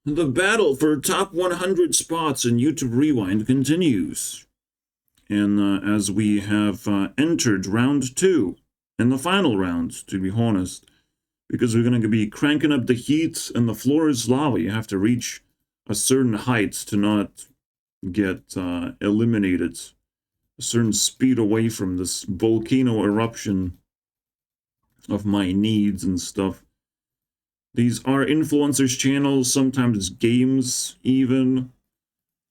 The battle for top 100 spots in YouTube Rewind continues. And as we have entered round 2, and the final round, to be honest, because we're going to be cranking up the heat and the floor is lava. You have to reach a certain height to not get eliminated, a certain speed away from this volcano eruption of my needs and stuff. These are influencers' channels, sometimes games even.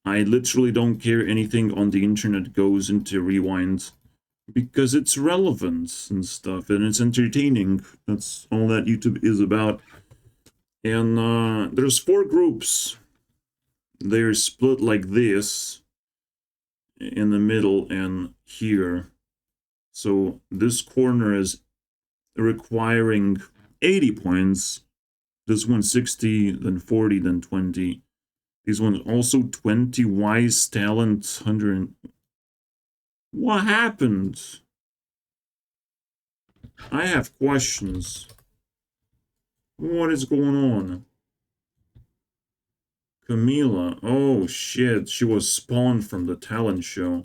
I literally don't care anything on the internet goes into Rewind because it's relevant and stuff, and it's entertaining. That's all that YouTube is about. And there's 4 groups. They're split like this in the middle and here. So this corner is requiring 80 points. This one 60, then 40, then 20. These ones also 20. Wise, talent, 100. What happened? I have questions. What is going on? Camila. Oh shit, she was spawned from the talent show.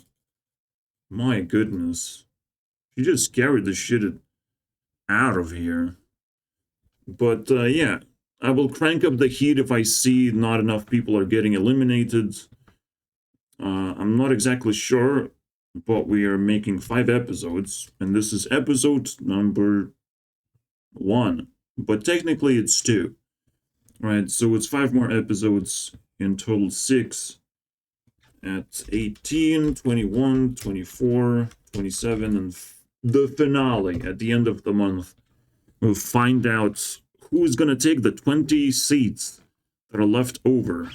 My goodness. She just scared the shit out of here. But yeah, I will crank up the heat if I see not enough people are getting eliminated. I'm not exactly sure, but we are making 5 episodes, and this is episode number 1. But technically it's 2. Right, so it's 5 more episodes, in total 6, at 18, 21, 24, 27, and the finale at the end of the month. We'll find out who's going to take the 20 seats that are left over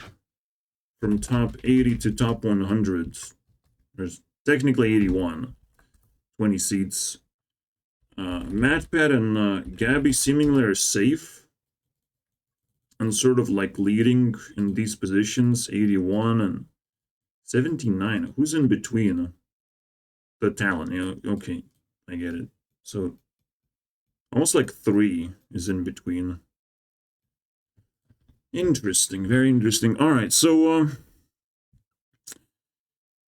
from top 80 to top 100. There's technically 81, 20 seats. MatPat and Gabby seemingly are safe and sort of like leading in these positions, 81 and 79. Who's in between? The talent, yeah, okay, I get it. So almost like 3 is in between. Interesting, very interesting. All right, so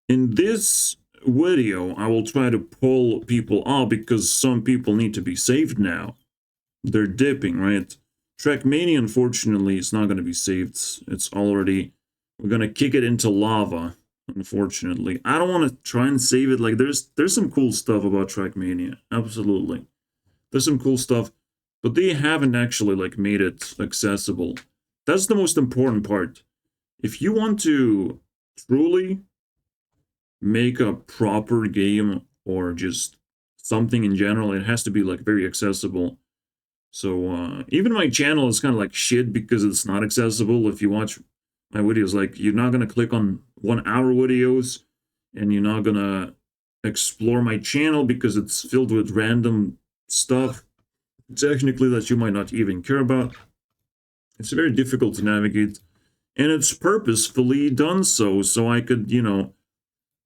in this video, I will try to pull people off because some people need to be saved now. They're dipping, right? Trackmania, unfortunately, is not going to be saved. It's already... We're going to kick it into lava, unfortunately. I don't want to try and save it. Like, there's some cool stuff about Trackmania. Absolutely. There's some cool stuff. But they haven't actually, like, made it accessible. That's the most important part. If you want to truly make a proper game or just something in general, it has to be, like, very accessible. So, even my channel is kind of like shit because it's not accessible. If you watch my videos, like, you're not going to click on 1-hour videos, and you're not going to explore my channel because it's filled with random stuff, technically, that you might not even care about. It's very difficult to navigate, and it's purposefully done so I could, you know,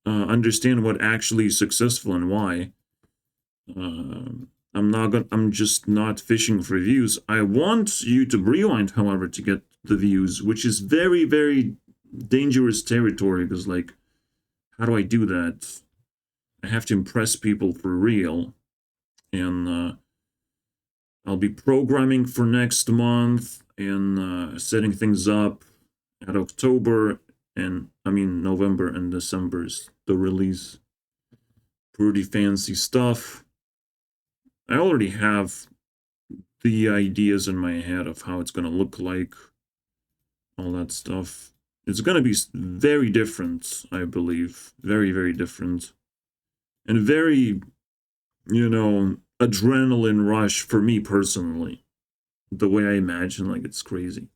understand what actually is successful and why. I'm just not fishing for views. I want you to rewind, however, to get the views, which is very, very dangerous territory, because, like, how do I do that? I have to impress people for real. And I'll be programming for next month and setting things up at October, and I mean November and December's the release. Pretty fancy stuff. I already have the ideas in my head of how it's going to look like, all that stuff. It's going to be very different, I believe. Very, very different. And very, you know, adrenaline rush for me personally. The way I imagine, like, it's crazy.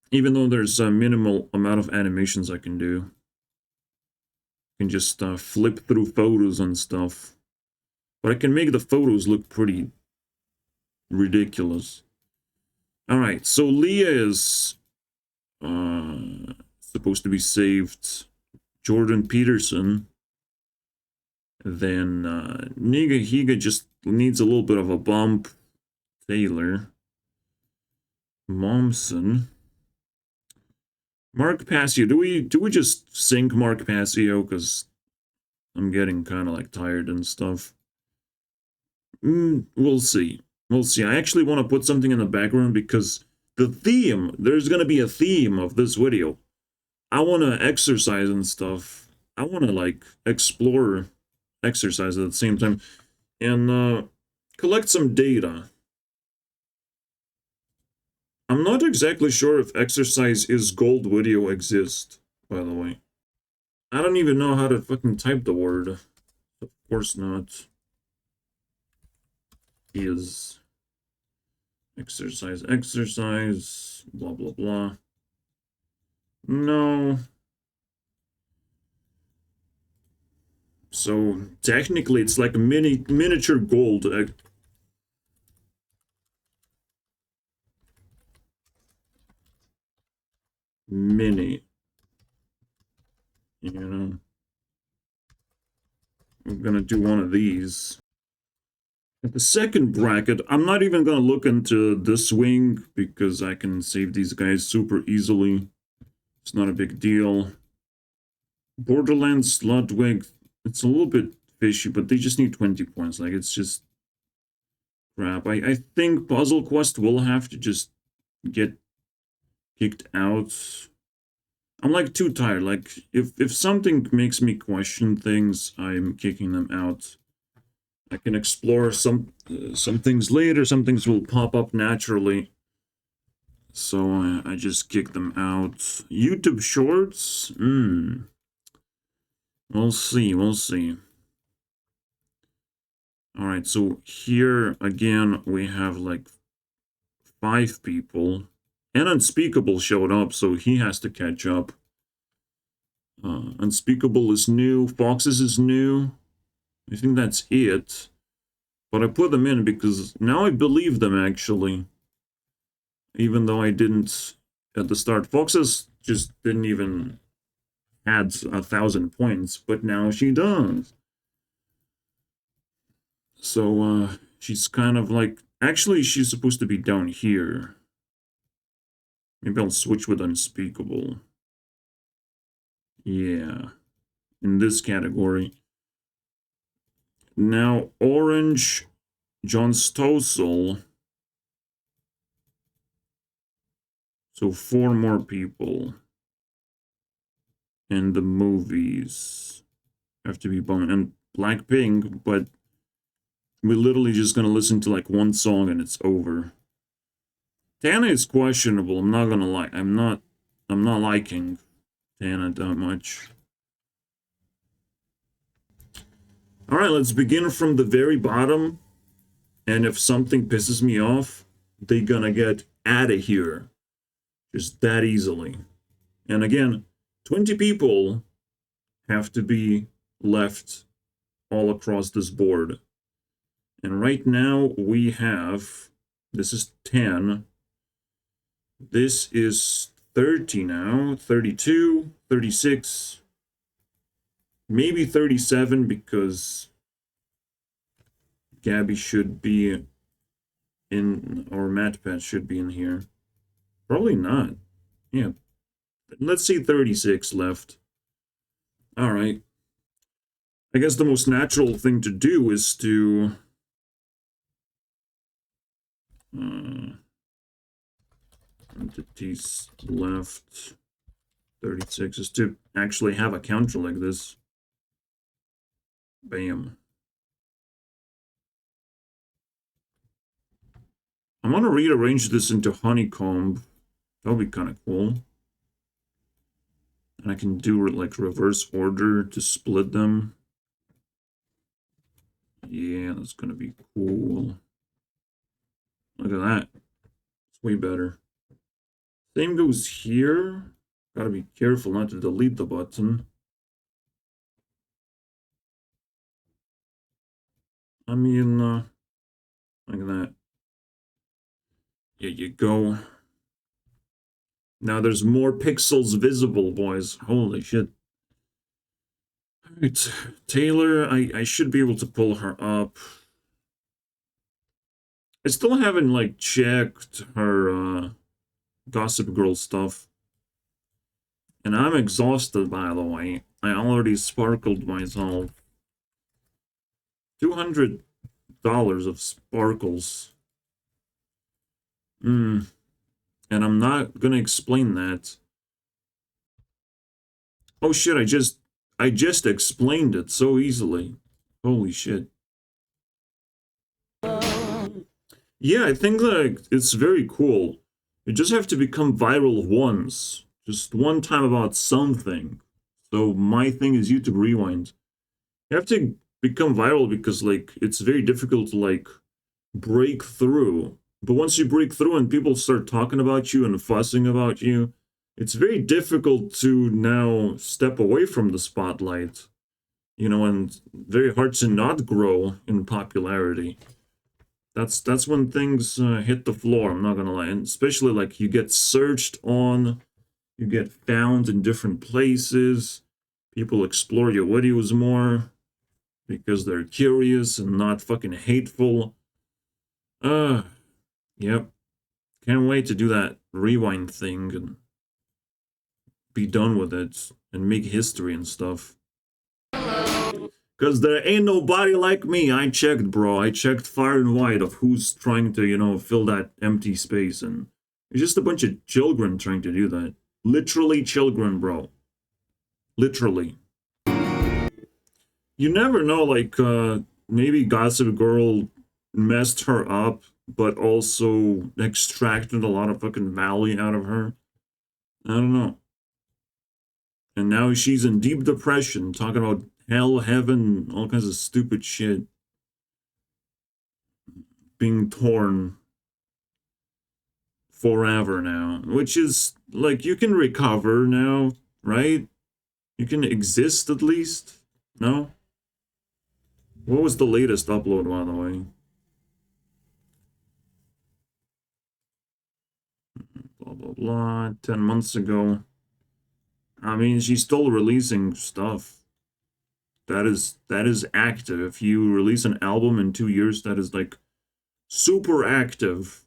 Even though there's a minimal amount of animations I can do. I can just flip through photos and stuff. But I can make the photos look pretty ridiculous. Alright, so Leah is supposed to be saved. Jordan Peterson. Then Niga Higa just needs a little bit of a bump. Taylor. Momsen. Mark Passio. Do we just sync Mark Passio? Because I'm getting kind of like tired and stuff. We'll see. We'll see. I actually want to put something in the background because the theme, there's going to be a theme of this video. I want to exercise and stuff. I want to like explore exercise at the same time and collect some data. I'm not exactly sure if exercise is gold video exists, by the way. I don't even know how to fucking type the word. Of course not. Is exercise, blah, blah, blah. No. So technically it's like a miniature gold. Mini. You know. I'm gonna do one of these. At the second bracket, I'm not even gonna look into this wing because I can save these guys super easily. It's not a big deal. Borderlands Ludwig, it's a little bit fishy, but they just need 20 points. Like, it's just crap. I think Puzzle Quest will have to just get kicked out. I'm like too tired. Like, if something makes me question things, I'm kicking them out. I can explore some things later. Some things will pop up naturally. So I just kick them out. YouTube Shorts? We'll see, we'll see. Alright, so here, again, we have, like, 5 people. And Unspeakable showed up, so he has to catch up. Unspeakable is new. Foxes is new. I think that's it. But I put them in because now I believe them, actually. Even though I didn't at the start. Foxes just didn't even add 1,000 points, but now she does. So, she's kind of like... Actually, she's supposed to be down here. Maybe I'll switch with Unspeakable. Yeah. In this category. Now, Orange, John Stossel. So 4 more people. And the movies have to be bumped. And Blackpink, but we're literally just gonna listen to like one song and it's over. Tana is questionable, I'm not gonna lie. I'm not liking Tana that much. Alright, let's begin from the very bottom. And if something pisses me off, they're gonna get out of here. Just that easily. And again, 20 people have to be left all across this board. And right now we have, this is 10. This is 30 now, 32, 36, maybe 37 because Gabby should be in, or MatPat should be in here. Probably not. Yeah. Let's see 36 left. Alright. I guess the most natural thing to do is to... entities left. 36 is to actually have a counter like this. Bam. I'm gonna rearrange this into honeycomb. That'll be kind of cool. And I can do like reverse order to split them. Yeah, that's gonna be cool. Look at that. It's way better. Same goes here. Gotta be careful not to delete the button. I mean, like that. There you go. Now there's more pixels visible, boys. Holy shit. Alright, Taylor, I should be able to pull her up. I still haven't, like, checked her, Gossip Girl stuff. And I'm exhausted, by the way. I already sparkled myself. $200 of sparkles. And I'm not gonna explain that. Oh shit, I just explained it so easily. Holy shit. Yeah, I think like it's very cool. You just have to become viral once. Just one time about something. So my thing is YouTube Rewind. You have to become viral because like it's very difficult to like break through. But once you break through and people start talking about you and fussing about you, it's very difficult to now step away from the spotlight, you know, and very hard to not grow in popularity. That's when things hit the floor, I'm not gonna lie. And especially like you get searched on, you get found in different places, people explore your videos more because they're curious and not fucking hateful. Yep. Can't wait to do that rewind thing and be done with it and make history and stuff. Because there ain't nobody like me. I checked, bro. I checked far and wide of who's trying to, you know, fill that empty space. And it's just a bunch of children trying to do that. Literally children, bro. Literally. You never know, like, maybe Gossip Girl messed her up, but also extracted a lot of fucking value out of her. I don't know. And now she's in deep depression, talking about hell, heaven, all kinds of stupid shit. Being torn forever now. Which is, like, you can recover now, right? You can exist at least? No? What was the latest upload, by the way? Blah, blah, blah. 10 months ago. I mean, she's still releasing stuff. That is active. If you release an album in 2 years, that is like super active.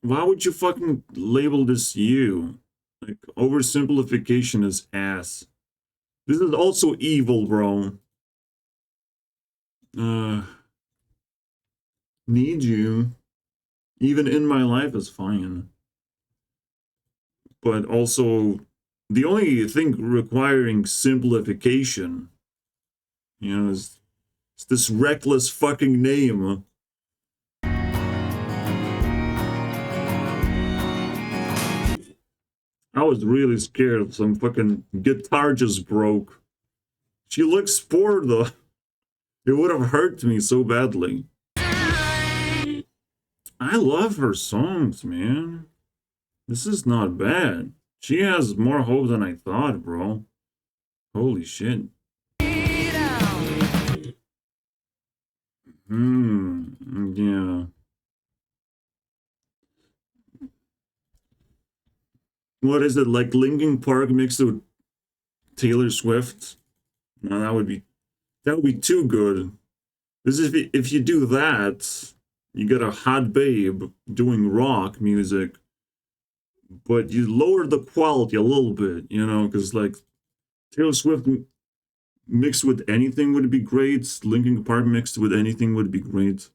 Why would you fucking label this you? Like, oversimplification is ass. This is also evil, bro. Need you. Even in my life is fine. But also, the only thing requiring simplification, you know, is this reckless fucking name. I was really scared. Some fucking guitar just broke. She looks poor, though. It would have hurt me so badly. I love her songs, man. This is not bad. She has more hope than I thought, bro. Holy shit. Yeah. What is it, like Linkin Park mixed with Taylor Swift? No, that would be too good. This is if you do that, you get a hot babe doing rock music, but you lower the quality a little bit, you know, because like Taylor Swift mixed with anything would be great. Linkin Park mixed with anything would be great.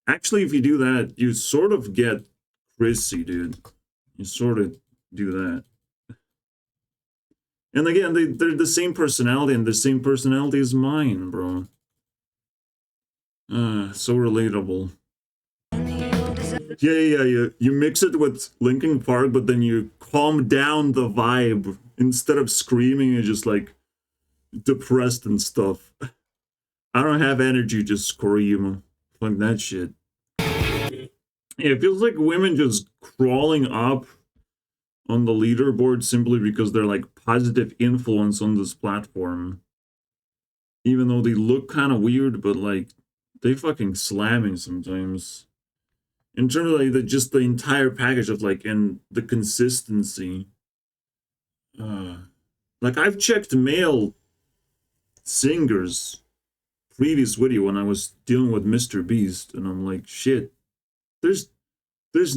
Actually, if you do that, you sort of get Chrissy, dude. You sort of do that. And again, they're the same personality, and the same personality as mine, bro. So relatable. Yeah. You mix it with Linkin Park, but then you calm down the vibe. Instead of screaming, you're just like depressed and stuff. I don't have energy to scream. Fuck that shit. Yeah, it feels like women just crawling up on the leaderboard simply because they're like positive influence on this platform. Even though they look kind of weird, but like they fucking slamming sometimes. In terms of like just the entire package of like and the consistency. Like I've checked male singers previous video when I was dealing with Mr. Beast, and I'm like, shit, there's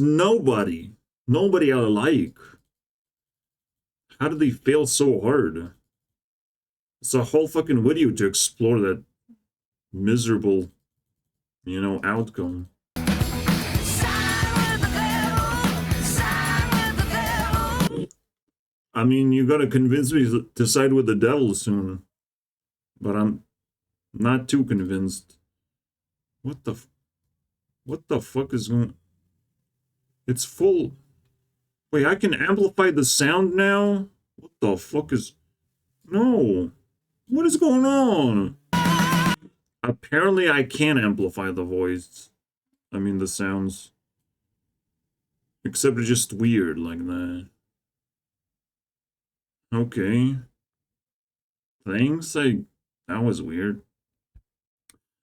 nobody I like. How did they fail so hard? It's a whole fucking video to explore that miserable, you know, outcome. I mean, you gotta convince me to side with the devil soon. But I'm not too convinced. What the fuck is going... It's full... Wait, I can amplify the sound now? What the fuck is... No! What is going on? Apparently I can amplify the voice. I mean, the sounds. Except it's just weird like that. Okay. Thanks, that was weird.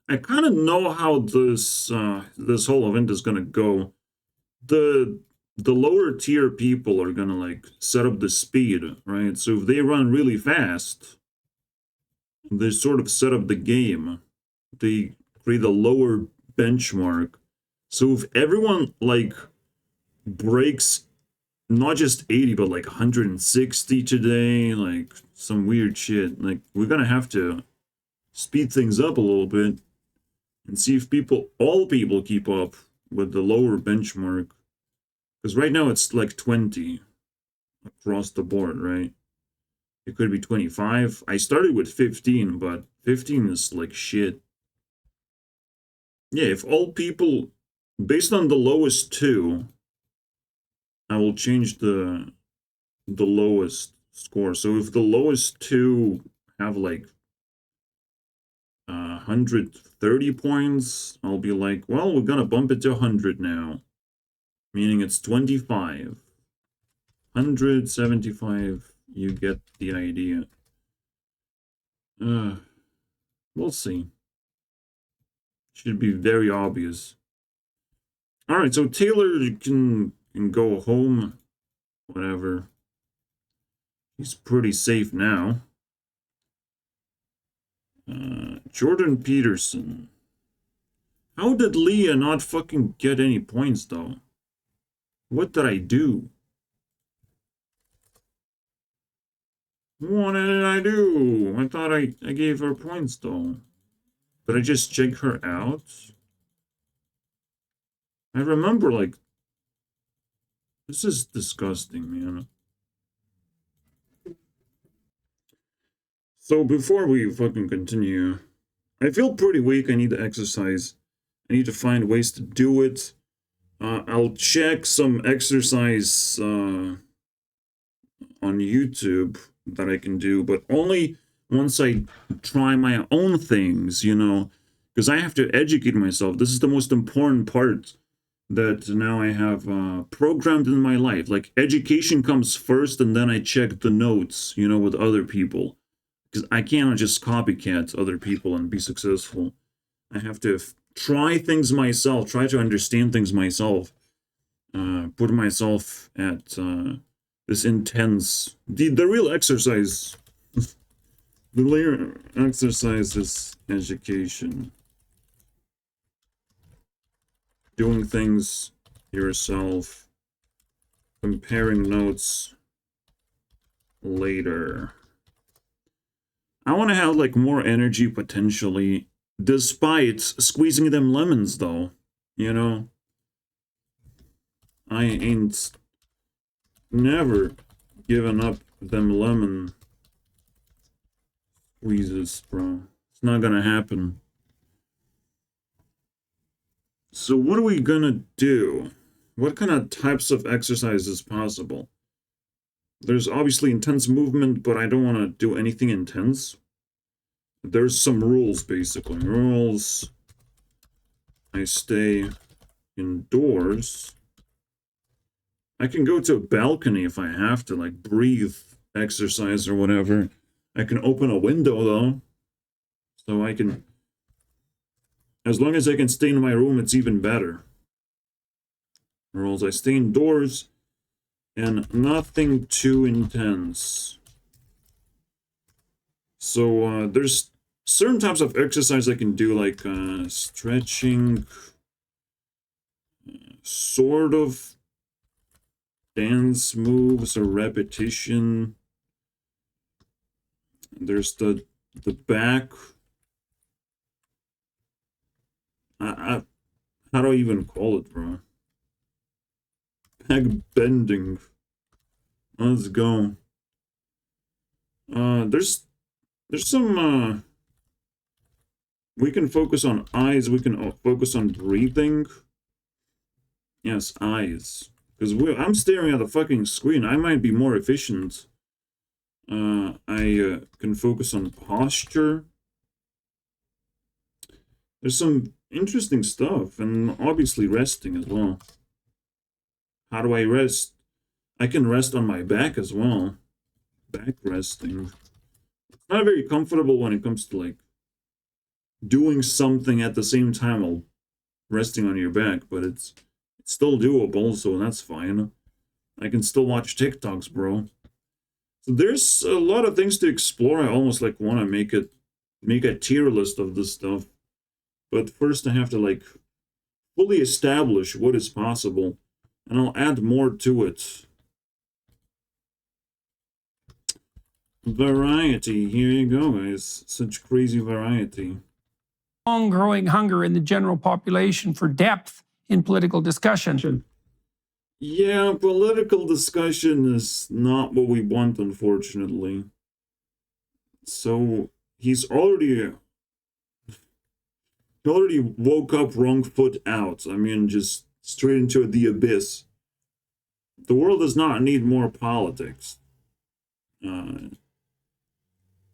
I kind of know how this this whole event is gonna go. The lower tier people are gonna like set up the speed, right? So if they run really fast, they sort of set up the game. They create a lower benchmark. So if everyone like breaks not just 80 but like 160 today, like some weird shit, like we're gonna have to speed things up a little bit and see if all people keep up with the lower benchmark. Because right now it's like 20 across the board, right? It could be 25. I started with 15, but 15 is like shit. Yeah, if all people, based on the lowest two, I will change the lowest score. So if the lowest two have like 130 points, I'll be like, well, we're gonna bump it to 100 now. Meaning it's 25. 175, you get the idea. We'll see. Should be very obvious. Alright, so Taylor can go home. Whatever. He's pretty safe now. Jordan Peterson. How did Leah not fucking get any points, though? What did I do? What did I do? I thought I gave her points, though. Did I just check her out? I remember, like... This is disgusting, man. So before we fucking continue, I feel pretty weak. I need to exercise. I need to find ways to do it. I'll check some exercise on YouTube that I can do, but only once I try my own things, you know, because I have to educate myself. This is the most important part that now I have programmed in my life. Like, education comes first, and then I check the notes, you know, with other people. Because I cannot just copycat other people and be successful. I have to try things myself, try to understand things myself, put myself at this intense... The real exercise... the real exercise is education. Doing things yourself. Comparing notes later. I want to have, like, more energy, potentially, despite squeezing them lemons, though. You know? I ain't never given up them lemon squeezes, bro. It's not gonna happen. So what are we gonna do? What kind of types of exercise is possible? There's obviously intense movement, but I don't want to do anything intense. There's some rules, basically. Rules. I stay indoors. I can go to a balcony if I have to, like, breathe, exercise, or whatever. I can open a window, though. So I can... As long as I can stay in my room, it's even better. Rules. I stay indoors. And nothing too intense. So, there's certain types of exercise I can do, like stretching, sort of dance moves or repetition. There's the back. How do I even call it, bro? Back bending. Let's go. There's some we can focus on eyes. We can focus on breathing. Yes, eyes. Because I'm staring at the fucking screen. I might be more efficient. I can focus on posture. There's some interesting stuff, and obviously resting as well. How do I rest? I can rest on my back as well. Back resting. It's not very comfortable when it comes to like doing something at the same time while resting on your back, but it's still doable, so that's fine. I can still watch TikToks, bro. So there's a lot of things to explore. I almost like want to make a tier list of this stuff. But first I have to like fully establish what is possible, and I'll add more to it. Variety, here you go, guys. Such crazy variety. Long growing hunger in the general population for depth in political discussion. Yeah, political discussion is not what we want, unfortunately. So he already woke up wrong foot out. I mean, just straight into the abyss. The world does not need more politics.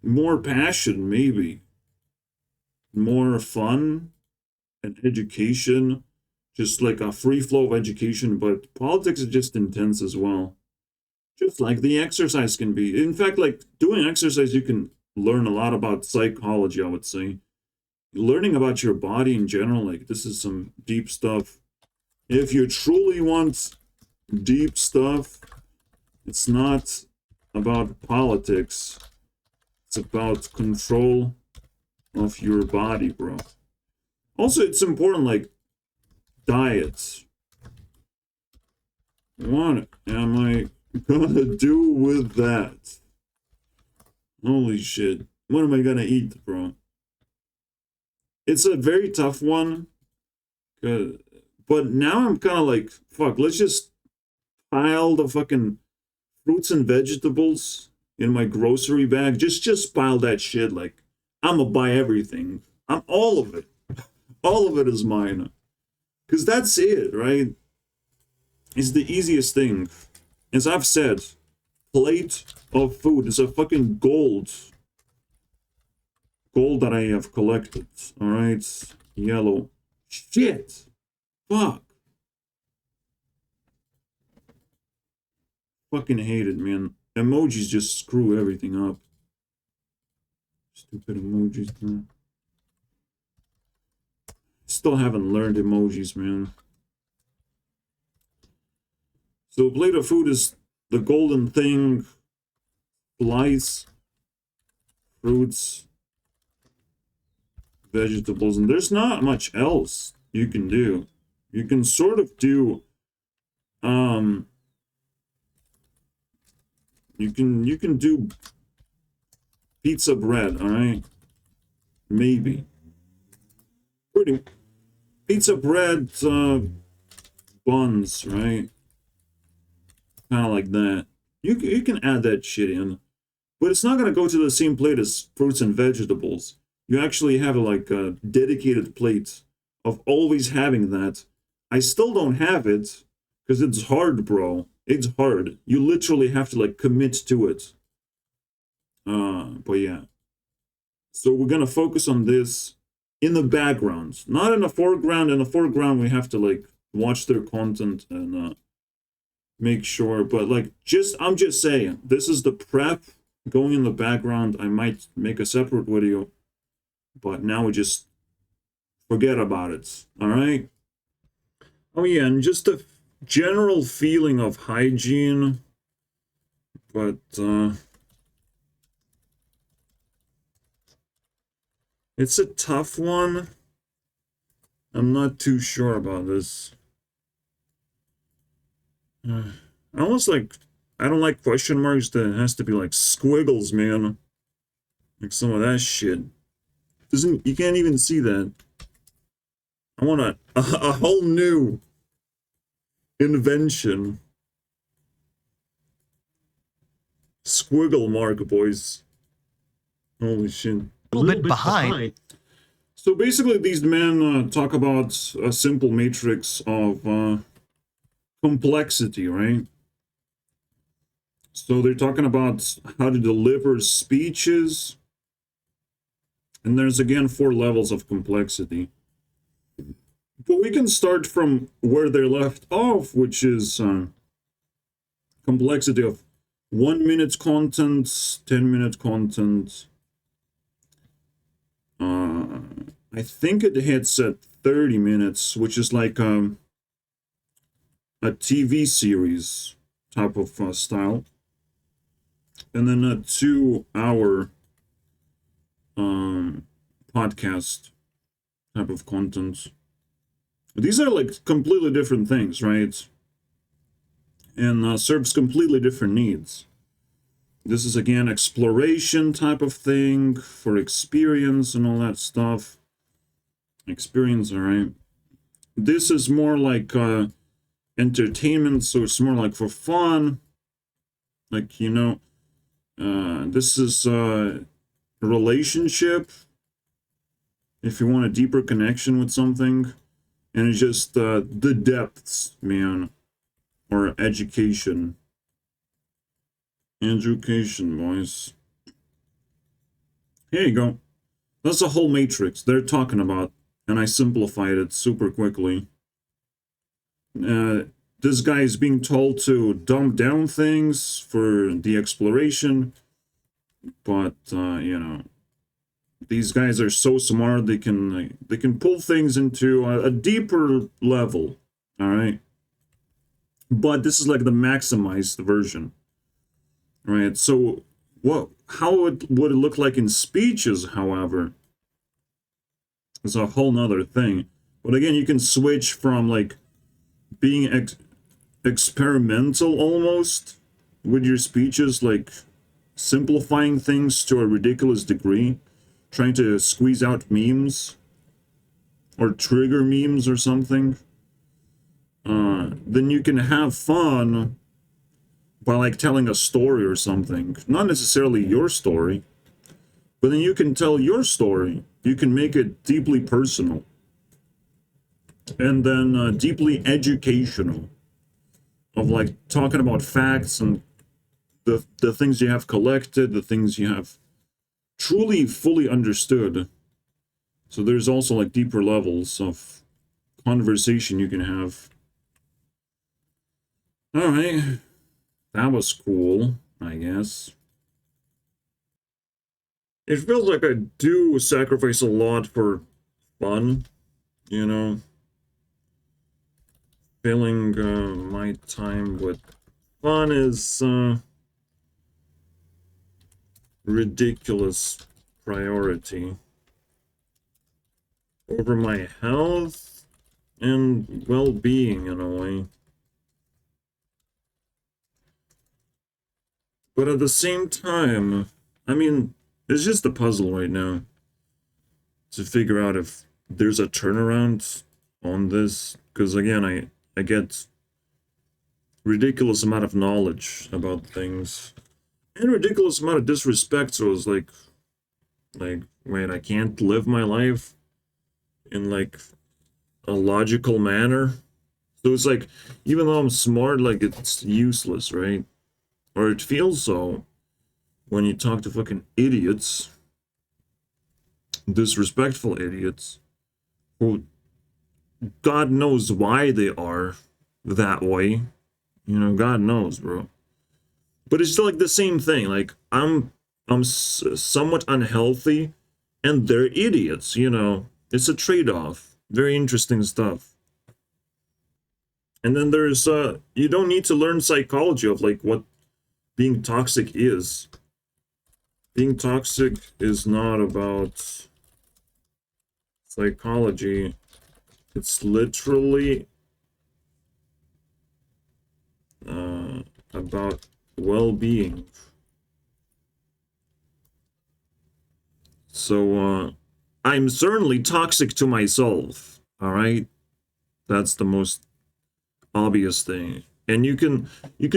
More passion, maybe. More fun and education. Just like a free flow of education, but politics is just intense as well. Just like the exercise can be. In fact, like doing exercise, you can learn a lot about psychology, I would say. Learning about your body in general, like this is some deep stuff. If you truly want deep stuff, it's not about politics. It's about control of your body, bro. Also, it's important, like, diets. What am I gonna do with that? Holy shit. What am I gonna eat, bro? It's a very tough one. But now I'm kind of like, fuck, let's just pile the fucking fruits and vegetables in my grocery bag. Just pile that shit. Like, I'm gonna buy everything. All of it. All of it is mine. Because that's it, right? It's the easiest thing. As I've said, plate of food is a fucking gold. Gold that I have collected. Alright? Yellow. Shit! Fuck. Fucking hate it, man. Emojis just screw everything up. Stupid emojis, man. Still haven't learned emojis, man. So plate of food is the golden thing. Slice. Fruits. Vegetables. And there's not much else you can do. You can sort of do you can do pizza bread, alright? Maybe. Pretty pizza bread buns, right? Kinda like that. You can add that shit in. But it's not gonna go to the same plate as fruits and vegetables. You actually have like a dedicated plate of always having that. I still don't have it because it's hard, bro. It's hard. You literally have to like commit to it. But yeah. So we're gonna focus on this in the background, not in the foreground. In the foreground, we have to like watch their content and make sure. But like, I'm just saying, this is the prep going in the background. I might make a separate video, but now we just forget about it. All right. Oh yeah, and just a general feeling of hygiene, but It's a tough one. I'm not too sure about this. I almost like, I don't like question marks that has to be like squiggles, man. Like some of that shit. You can't even see that. I want a whole new invention. Squiggle mark, boys. Holy shit. A little bit behind. So basically, these men talk about a simple matrix of complexity, right? So they're talking about how to deliver speeches. And there's, again, 4 levels of complexity. But we can start from where they left off, which is complexity of 1 minute content, 10-minute content. I think it hits at 30 minutes, which is like a TV series type of style. And then a 2-hour podcast type of content. These are like completely different things, right? And serves completely different needs. This is, again, exploration type of thing for experience and all that stuff. Experience, all right. This is more like entertainment, so it's more like for fun. Like, you know, this is a relationship. If you want a deeper connection with something. And it's just the depths, man. Or education. Education, boys. Here you go. That's the whole matrix they're talking about. And I simplified it super quickly. This guy is being told to dumb down things for the exploration. But, you know, these guys are so smart, they can pull things into a deeper level, all right? But this is like the maximized version, right? So how would it look like in speeches, however, is a whole nother thing. But again, you can switch from like being experimental almost with your speeches, like simplifying things to a ridiculous degree, trying to squeeze out memes or trigger memes or something. Then you can have fun by like telling a story or something. Not necessarily your story, but then you can tell your story. You can make it deeply personal. And then deeply educational. Of like talking about facts and the things you have collected, the things you have truly fully understood. So there's also like deeper levels of conversation you can have. All right, that was cool, I guess. It feels like I do sacrifice a lot for fun, you know, filling my time with fun is ridiculous priority over my health and well-being in a way. But at the same time, I mean, it's just a puzzle right now to figure out if there's a turnaround on this. Because again, I get ridiculous amount of knowledge about things. And ridiculous amount of disrespect, so it's like, wait, I can't live my life in, like, a logical manner? So it's like, even though I'm smart, like, it's useless, right? Or it feels so when you talk to fucking idiots. Disrespectful idiots. Who, God knows why they are that way. You know, God knows, bro. But it's still like the same thing. Like, I'm somewhat unhealthy, and they're idiots, you know. It's a trade-off. Very interesting stuff. And then there's, you don't need to learn psychology of, like, what being toxic is. Being toxic is not about psychology. It's literally about well-being. So, I'm certainly toxic to myself, all right? That's the most obvious thing. And you can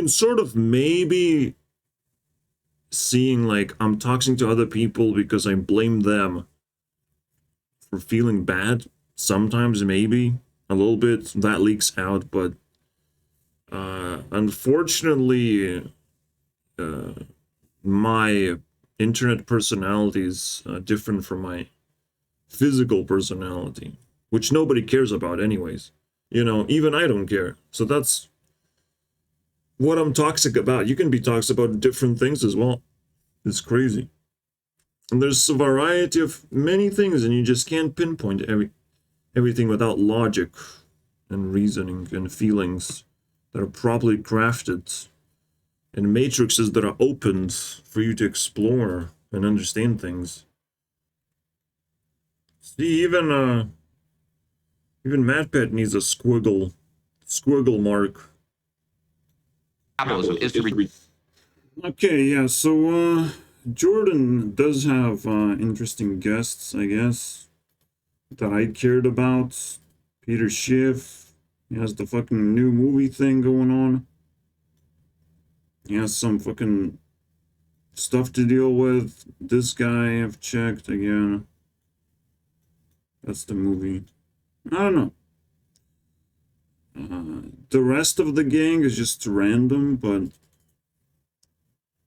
sort of maybe seeing like I'm toxic to other people because I blame them for feeling bad. Sometimes maybe a little bit that leaks out, but unfortunately, my internet personality is different from my physical personality, which nobody cares about anyways. You know, even I don't care. So that's what I'm toxic about. You can be toxic about different things as well. It's crazy. And there's a variety of many things, and you just can't pinpoint everything without logic and reasoning and feelings that are properly crafted and matrices that are opened for you to explore and understand things. See, even MatPat needs a squiggle mark. Capitalism is to Okay, yeah, so Jordan does have interesting guests, I guess, that I cared about. Peter Schiff, he has the fucking new movie thing going on. He has some fucking stuff to deal with. This guy I've checked again. That's the movie. I don't know. The rest of the gang is just random, but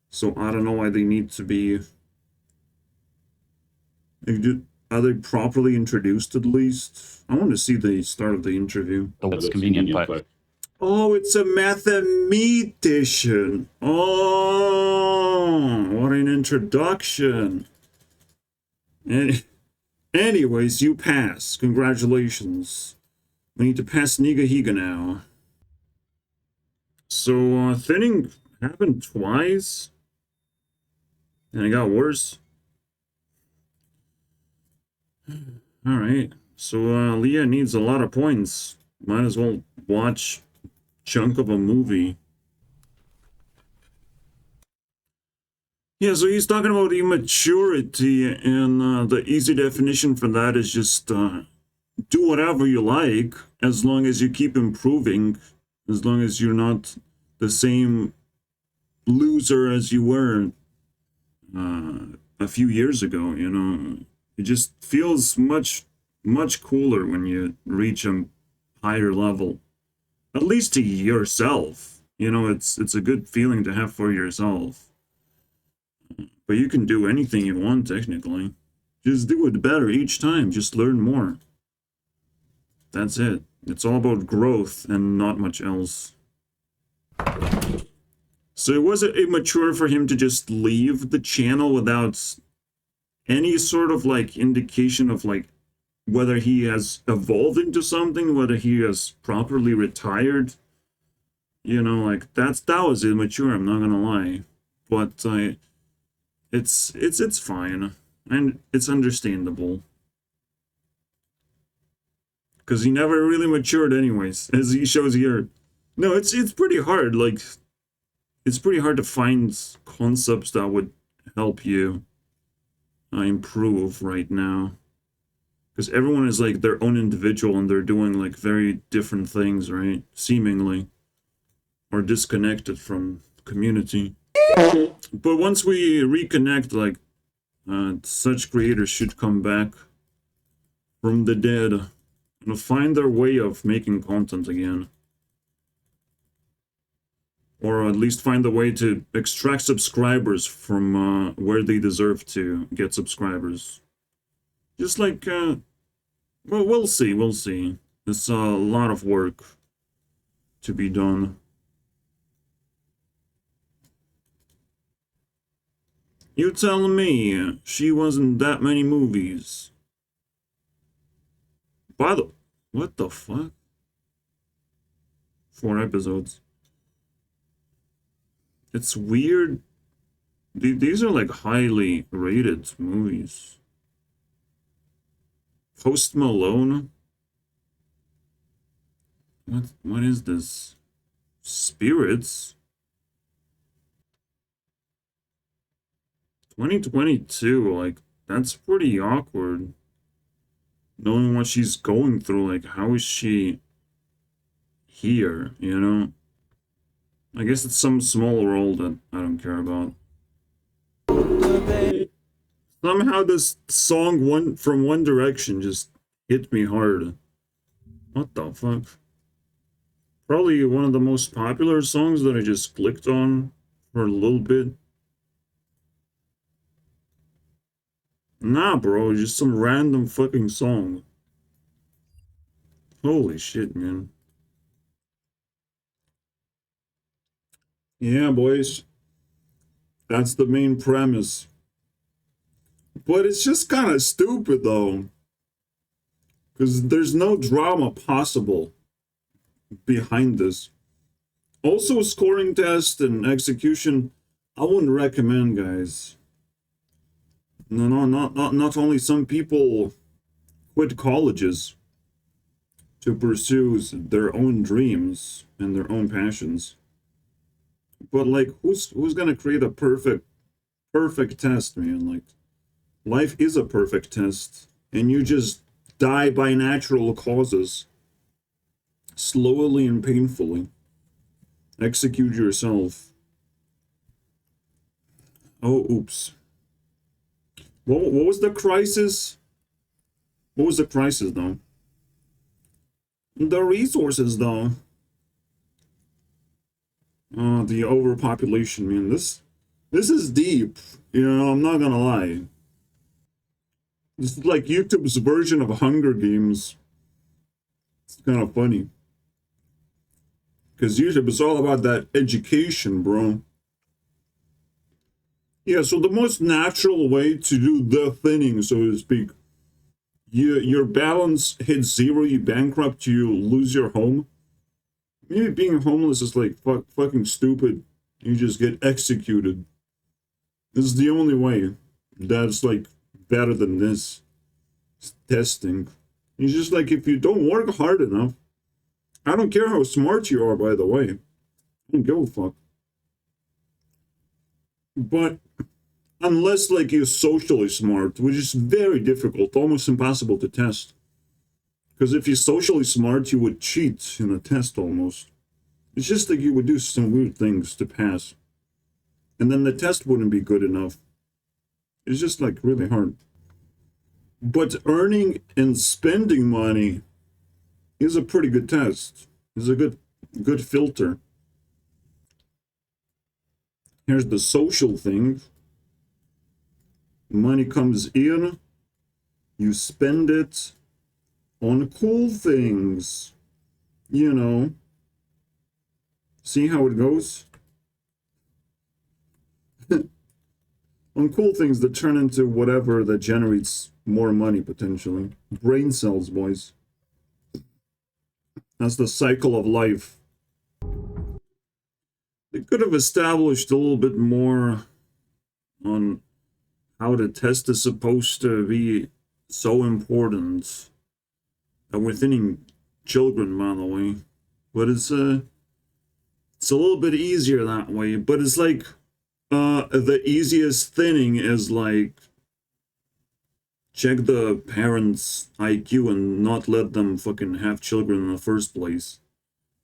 so I don't know why they need to be. Are they properly introduced at least? I want to see the start of the interview. That's convenient, but Oh, it's a mathematician. Oh, what an introduction. Anyways, you pass. Congratulations. We need to pass Niga Higa now. So, thinning happened twice. And it got worse. Alright. So, Leah needs a lot of points. Might as well watch chunk of a movie. Yeah, so he's talking about immaturity, and the easy definition for that is just do whatever you like, as long as you keep improving, as long as you're not the same loser as you were a few years ago, you know. It just feels much cooler when you reach a higher level. At least to yourself. You know, it's a good feeling to have for yourself. But you can do anything you want, technically. Just do it better each time. Just learn more. That's it. It's all about growth and not much else. So was it immature for him to just leave the channel without any sort of, like, indication of, like, whether he has evolved into something, whether he has properly retired? You know, like, that was immature, I'm not gonna lie. But, it's fine. And it's understandable. Because he never really matured anyways, as he shows here. No, it's pretty hard, like, it's pretty hard to find concepts that would help you improve right now. Because everyone is, like, their own individual, and they're doing, like, very different things, right? Seemingly. Or disconnected from community. But once we reconnect, like, such creators should come back from the dead and find their way of making content again. Or at least find a way to extract subscribers from where they deserve to get subscribers. Just like, well, we'll see. It's a lot of work to be done. You tell me, she wasn't that many movies. By the... What the fuck? 4 episodes. It's weird. These are, like, highly rated movies. Post Malone? What is this? Spirits? 2022, like, that's pretty awkward. Knowing what she's going through, like, how is she here, you know? I guess it's some small role that I don't care about. Somehow this song from One Direction just hit me hard. What the fuck? Probably one of the most popular songs that I just clicked on for a little bit. Nah, bro, just some random fucking song. Holy shit, man. Yeah, boys. That's the main premise. But it's just kind of stupid, though. Because there's no drama possible behind this. Also, scoring test and execution, I wouldn't recommend, guys. No, not only some people quit colleges to pursue their own dreams and their own passions. But like, who's gonna create a perfect test, man? Like, life is a perfect test, and you just die by natural causes, slowly and painfully. Execute yourself. Oh, oops. What was the crisis? What was the crisis, though? The resources, though. The overpopulation, man. This is deep. You know, I'm not gonna lie. This is like YouTube's version of Hunger Games. It's kind of funny. Because YouTube is all about that education, bro. Yeah, so the most natural way to do the thinning, so to speak, your balance hits zero, you bankrupt, you lose your home. Maybe being homeless is like fucking stupid. You just get executed. This is the only way that's like better than this. It's testing. It's just like if you don't work hard enough, I don't care how smart you are, by the way. I don't give a fuck. But unless like you're socially smart, which is very difficult, almost impossible to test. Because if you're socially smart, you would cheat in a test almost. It's just like you would do some weird things to pass. And then the test wouldn't be good enough. It's just like really hard. But earning and spending money is a pretty good test. It's a good filter. Here's the social thing. Money comes in, you spend it on cool things. You know. See how it goes? On cool things that turn into whatever that generates more money, potentially. Brain cells, boys. That's the cycle of life. They could have established a little bit more on how the test is supposed to be so important. And we're thinning children, by the way. But it's a little bit easier that way. But it's like the easiest thinning is like check the parents' IQ and not let them fucking have children in the first place.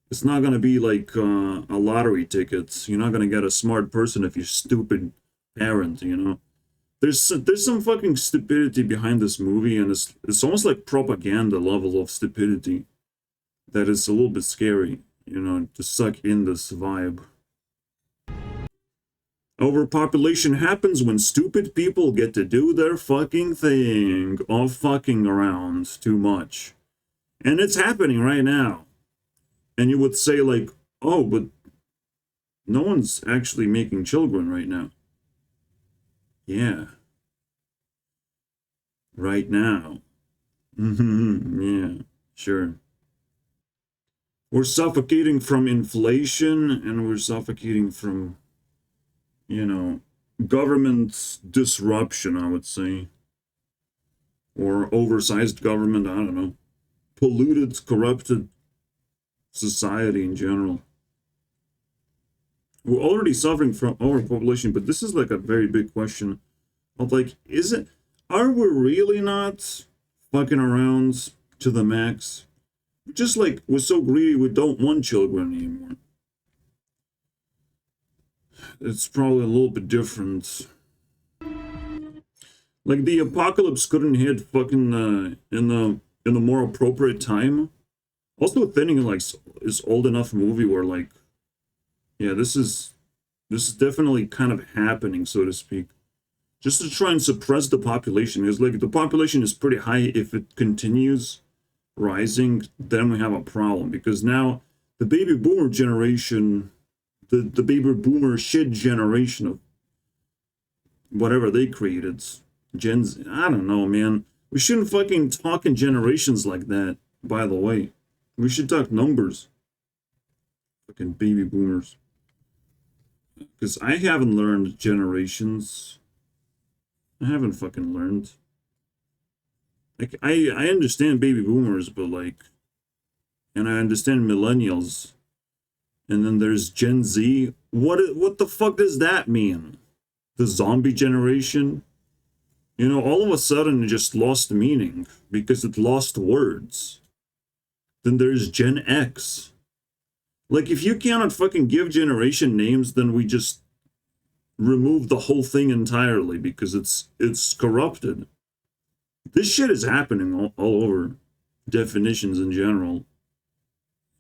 It's not gonna be like a lottery ticket. You're not gonna get a smart person if you're stupid parent, you know? There's some fucking stupidity behind this movie, and it's almost like propaganda level of stupidity that is a little bit scary, you know, to suck in this vibe. Overpopulation happens when stupid people get to do their fucking thing of fucking around too much. And it's happening right now. And you would say like, oh, but no one's actually making children right now. Yeah. Right now. Yeah, sure. We're suffocating from inflation, and we're suffocating from, you know, government disruption, I would say. or oversized government, I don't know, polluted, corrupted society in general. We're already suffering from overpopulation, but this is like a very big question of like, are we really not fucking around to the max? Just like we're so greedy, we don't want children anymore. It's probably a little bit different. Like the apocalypse couldn't hit fucking in the more appropriate time. Also, Thinning like is old enough movie where like, yeah, this is definitely kind of happening, so to speak. Just to try and suppress the population. Because like the population is pretty high. If it continues rising, then we have a problem. Because now the baby boomer generation, the baby boomer shit generation of whatever they created, Gen Z, I don't know, man. We shouldn't fucking talk in generations like that, by the way. We should talk numbers. Fucking baby boomers. Because I haven't learned generations. I haven't fucking learned. Like, I understand baby boomers, but like, and I understand millennials. And then there's Gen Z. What the fuck does that mean? The zombie generation? You know, all of a sudden it just lost meaning because it lost words. Then there's Gen X. Like, if you cannot fucking give generation names, then we just remove the whole thing entirely because it's corrupted. This shit is happening all over. Definitions in general.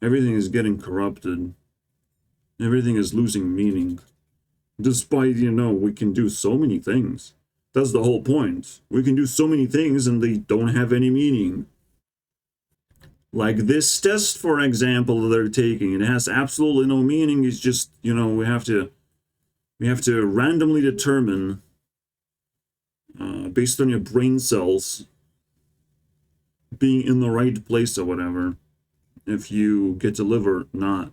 Everything is getting corrupted. Everything is losing meaning. Despite, you know, we can do so many things. That's the whole point. We can do so many things and they don't have any meaning. Like this test, for example, that they're taking, it has absolutely no meaning. It's just, you know, we have to randomly determine, based on your brain cells being in the right place or whatever, if you get to live or not.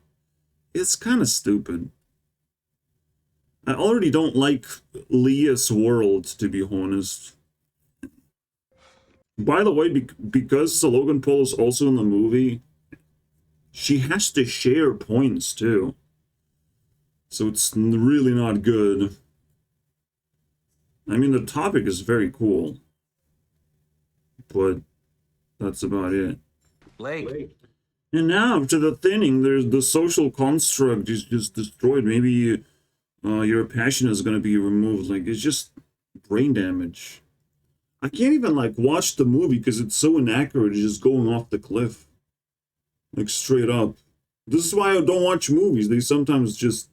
It's kind of stupid. I already don't like Leah's world, to be honest. By the way, because Logan Paul is also in the movie, she has to share points too. So it's really not good. I mean, the topic is very cool. But that's about it. Blake. And now, to the thinning, there's the social construct is just destroyed. Maybe your passion is going to be removed. Like, it's just brain damage. I can't even, like, watch the movie because it's so inaccurate. It's just going off the cliff. Like, straight up. This is why I don't watch movies. They sometimes just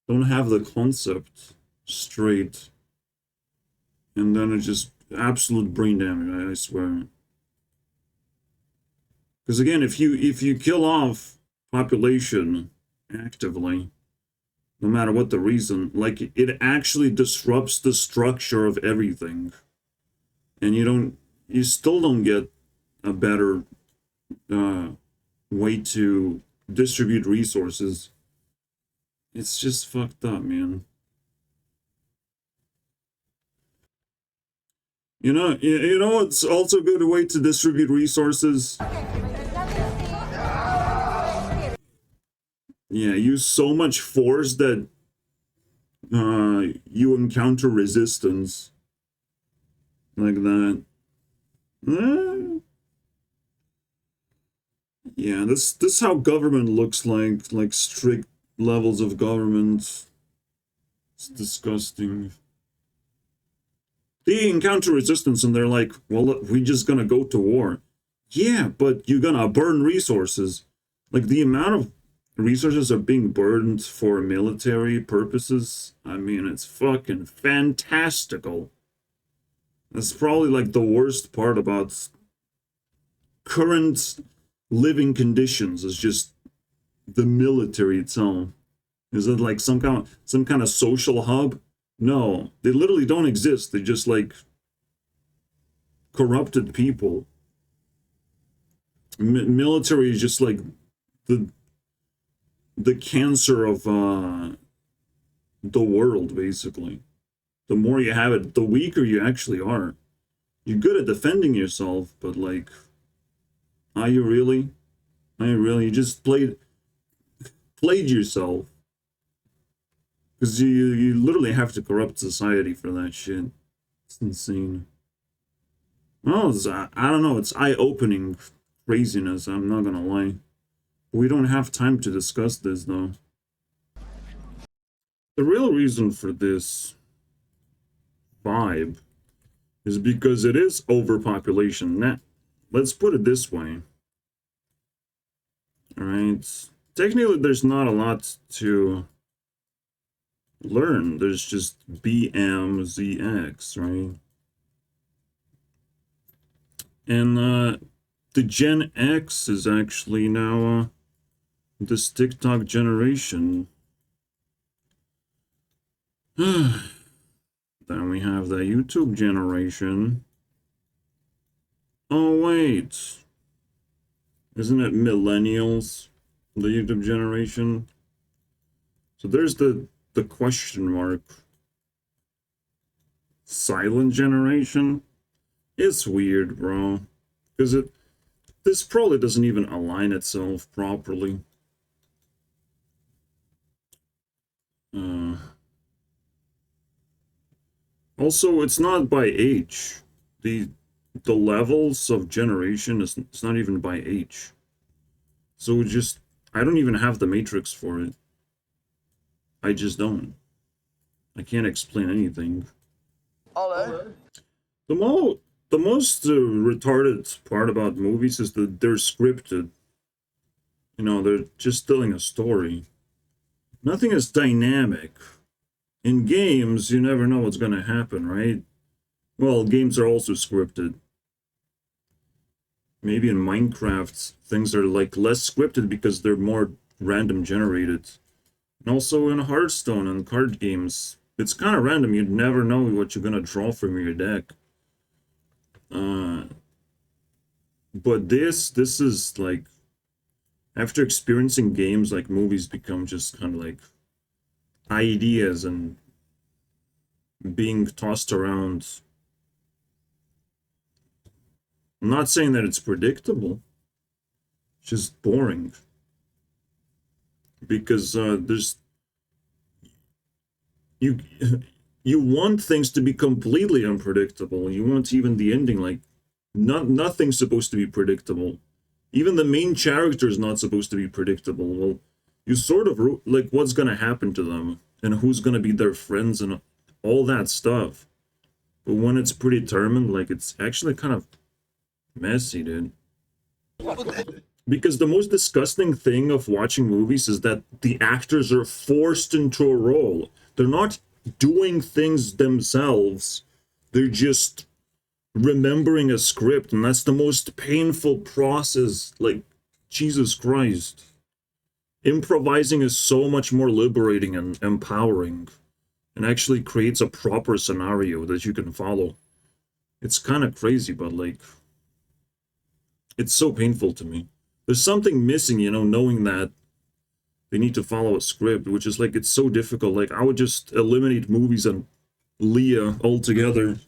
don't have the concept straight. And then it's just absolute brain damage, I swear. Because again, if you kill off population actively, no matter what the reason, like it actually disrupts the structure of everything. And you still don't get a better way to distribute resources. It's just fucked up, man. You know it's also a good way to distribute resources? Yeah, use so much force that you encounter resistance. Like that. Yeah, this is how government looks like strict levels of government. It's disgusting. They encounter resistance and they're like, well, we're just gonna go to war. Yeah, but you're gonna burn resources. Like the amount of resources are being burned for military purposes. I mean, it's fucking fantastical. That's probably like the worst part about current living conditions is just the military itself. Is it like some kind of social hub? No, they literally don't exist. They're just like corrupted people. Military is just like the cancer of the world, basically. The more you have it, the weaker you actually are. You're good at defending yourself, but like, are you really? Are you really? You just played yourself. Because you literally have to corrupt society for that shit. It's insane. Well, I don't know. It's eye-opening craziness. I'm not gonna lie. We don't have time to discuss this though. The real reason for this vibe is because it is overpopulation. Now, let's put it this way. All right. Technically, there's not a lot to learn. There's just BMZX, right? And the Gen X is actually now this TikTok generation. Then we have the YouTube generation. Oh wait, isn't it millennials, the YouTube generation? So there's the question mark. Silent generation? It's weird, bro. Because this probably doesn't even align itself properly. Also, it's not by age. The levels of generation it's not even by age. So just I don't even have the matrix for it. I just don't. I can't explain anything. Hello. The most retarded part about movies is that they're scripted. You know, they're just telling a story. Nothing is dynamic. In games, you never know what's going to happen, right? Well, games are also scripted. Maybe in Minecraft, things are like less scripted because they're more random generated. And also in Hearthstone and card games, it's kind of random. You'd never know what you're going to draw from your deck. But this is like, after experiencing games, like movies become just kind of like ideas and being tossed around. I'm not saying that it's predictable. It's just boring. Because there's you want things to be completely unpredictable. You want even the ending, like nothing's supposed to be predictable. Even the main character is not supposed to be predictable. Well, you sort of like what's gonna happen to them and who's gonna be their friends and all that stuff. But when it's predetermined, like it's actually kind of messy, dude. Because the most disgusting thing of watching movies is that the actors are forced into a role. They're not doing things themselves. They're just remembering a script, and that's the most painful process. Like, Jesus Christ. Improvising is so much more liberating and empowering, and actually creates a proper scenario that you can follow. It's kind of crazy, but like, it's so painful to me. There's something missing, you know, knowing that they need to follow a script, which is like, it's so difficult. Like, I would just eliminate movies and Leah altogether.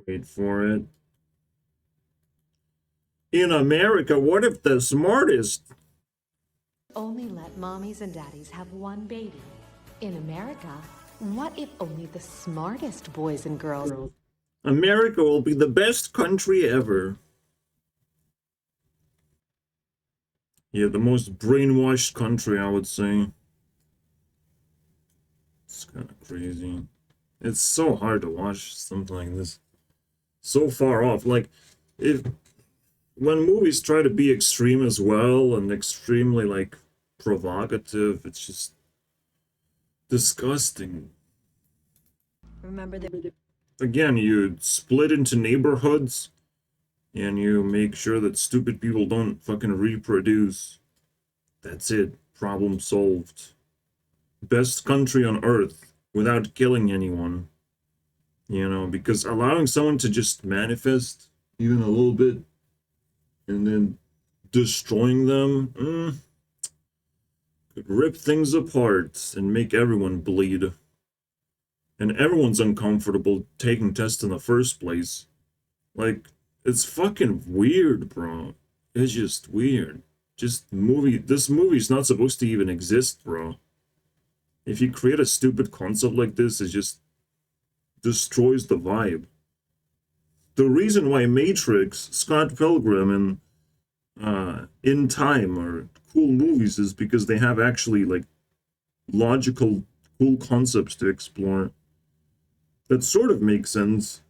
Wait for it. In America, what if the smartest? Only let mommies and daddies have one baby. In America, what if only the smartest boys and girls... America will be the best country ever. Yeah, the most brainwashed country, I would say. It's kind of crazy. It's so hard to watch something like this. So far off. Like, when movies try to be extreme as well and extremely, like, provocative, it's just disgusting. Remember that... Again, you split into neighborhoods and you make sure that stupid people don't fucking reproduce. That's it. Problem solved. Best country on earth without killing anyone. You know, because allowing someone to just manifest even a little bit and then destroying them, could rip things apart and make everyone bleed. And everyone's uncomfortable taking tests in the first place. Like, it's fucking weird, bro. It's just weird. This movie's not supposed to even exist, bro. If you create a stupid concept like this, it just destroys the vibe. The reason why Matrix, Scott Pilgrim, and In Time are cool movies is because they have actually, like, logical, cool concepts to explore. That sort of makes sense.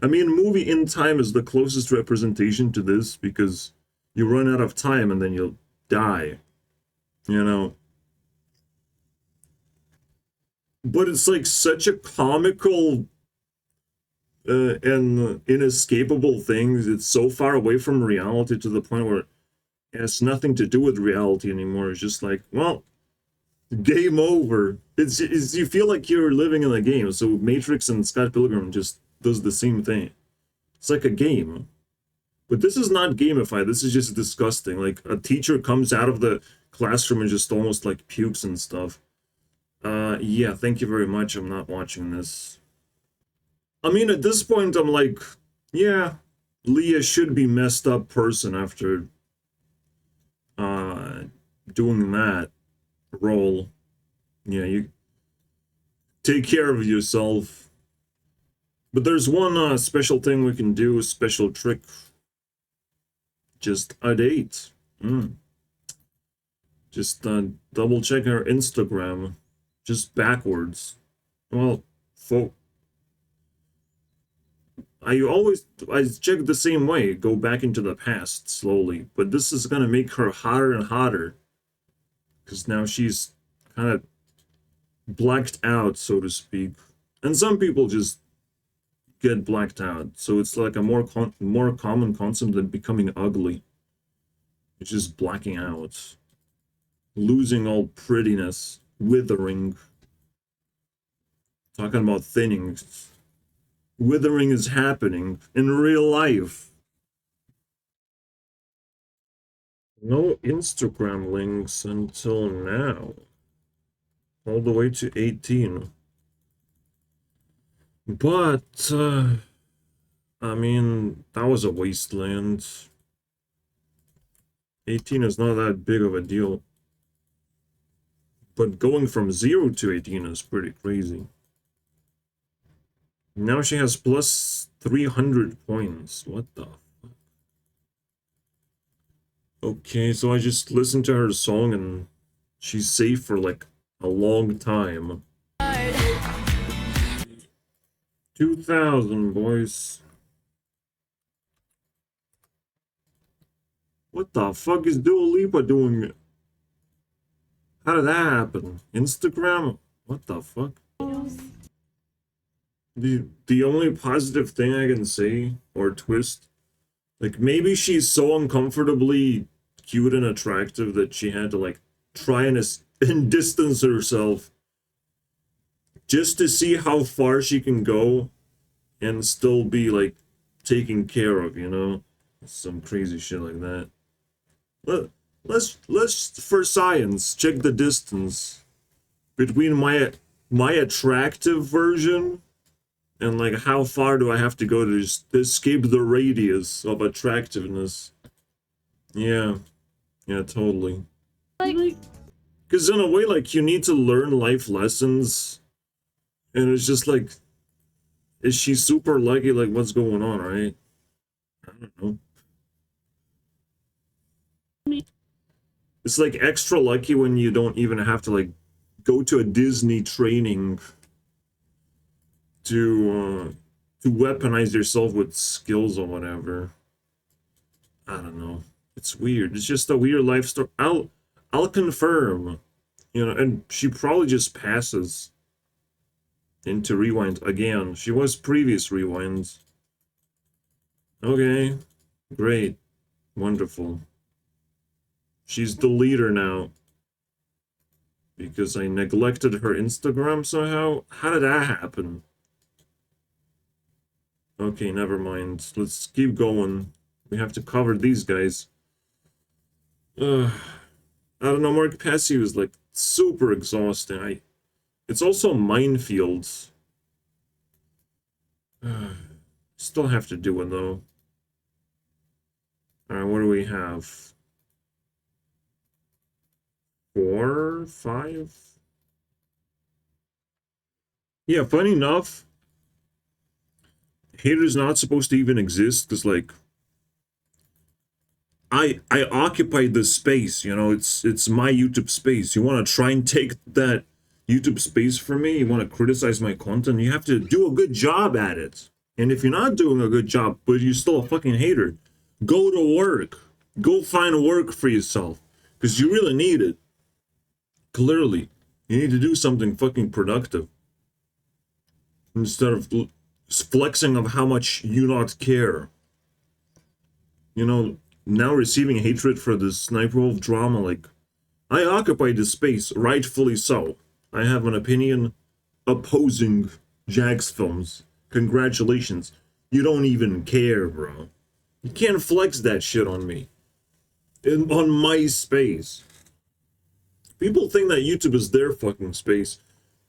I mean, movie In Time is the closest representation to this because you run out of time and then you'll die. You know? But it's like such a comical and inescapable thing. It's so far away from reality to the point where it has nothing to do with reality anymore. It's just like, well, game over. It's you feel like you're living in a game. So Matrix and Scott Pilgrim just does the same thing. It's like a game. But this is not gamified. This is just disgusting. Like, a teacher comes out of the classroom and just almost, like, pukes and stuff. Yeah, thank you very much. I'm not watching this. I mean, at this point, I'm like, yeah, Leah should be messed up person after doing that role. Yeah, you take care of yourself. But there's one special thing we can do, a special trick. Just a date. Just double check her Instagram. Just backwards. Well, I check the same way, go back into the past slowly, but this is gonna make her hotter and hotter. Because now she's kind of blacked out, so to speak. And some people just get blacked out, so it's like a more common concept than becoming ugly. It's just blacking out. Losing all prettiness. Withering. Talking about thinning. Withering is happening in real life. No Instagram links until now. All the way to 18. But, I mean, that was a wasteland. 18 is not that big of a deal. But going from 0 to 18 is pretty crazy. Now she has plus 300 points. What the fuck? Okay, so I just listened to her song and she's safe for like a long time. 2,000, boys. What the fuck is Dua Lipa doing? How did that happen? Instagram? What the fuck? The only positive thing I can say, or twist, like, maybe she's so uncomfortably cute and attractive that she had to, like, try and distance herself just to see how far she can go and still be, like, taken care of, you know? Some crazy shit like that. Let's for science check the distance between my attractive version and, like, how far do I have to go to just escape the radius of attractiveness. Yeah, totally. Because in a way, like, you need to learn life lessons, and it's just like, is she super lucky? Like, what's going on, right? I don't know. It's like extra lucky when you don't even have to, like, go to a Disney training to weaponize yourself with skills or whatever. I don't know. It's weird. It's just a weird life story. I'll confirm, you know, and she probably just passes into Rewind again. She was previous Rewinds. Okay, great, wonderful. She's the leader now. Because I neglected her Instagram somehow? How did that happen? Okay, never mind. Let's keep going. We have to cover these guys. I don't know, Mark Passy was like super exhausting. It's also minefields. Still have to do it though. Alright, what do we have? 4, 5? Yeah, funny enough, haters not supposed to even exist, because like I occupy this space, you know, it's my YouTube space. You want to try and take that YouTube space from me? You want to criticize my content? You have to do a good job at it. And if you're not doing a good job, but you're still a fucking hater, go to work. Go find work for yourself, because you really need it. Clearly, you need to do something fucking productive instead of flexing of how much you not care. You know, now receiving hatred for this Sniper Wolf drama, like, I occupy this space, rightfully so. I have an opinion opposing Jack's films. Congratulations. You don't even care, bro. You can't flex that shit on me. On my space. People think that YouTube is their fucking space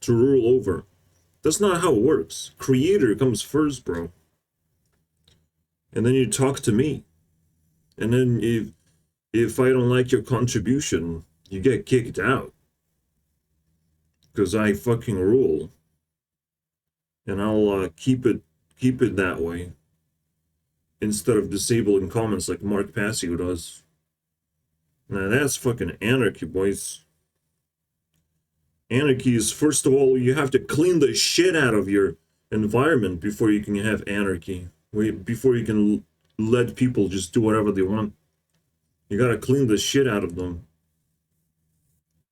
to rule over. That's not how it works. Creator comes first, bro. And then you talk to me. And then if I don't like your contribution, you get kicked out. Because I fucking rule. And I'll keep it that way. Instead of disabling comments like Mark Passio does. Now that's fucking anarchy, boys. Anarchy is, first of all, you have to clean the shit out of your environment before you can have anarchy. Before you can let people just do whatever they want. You gotta clean the shit out of them.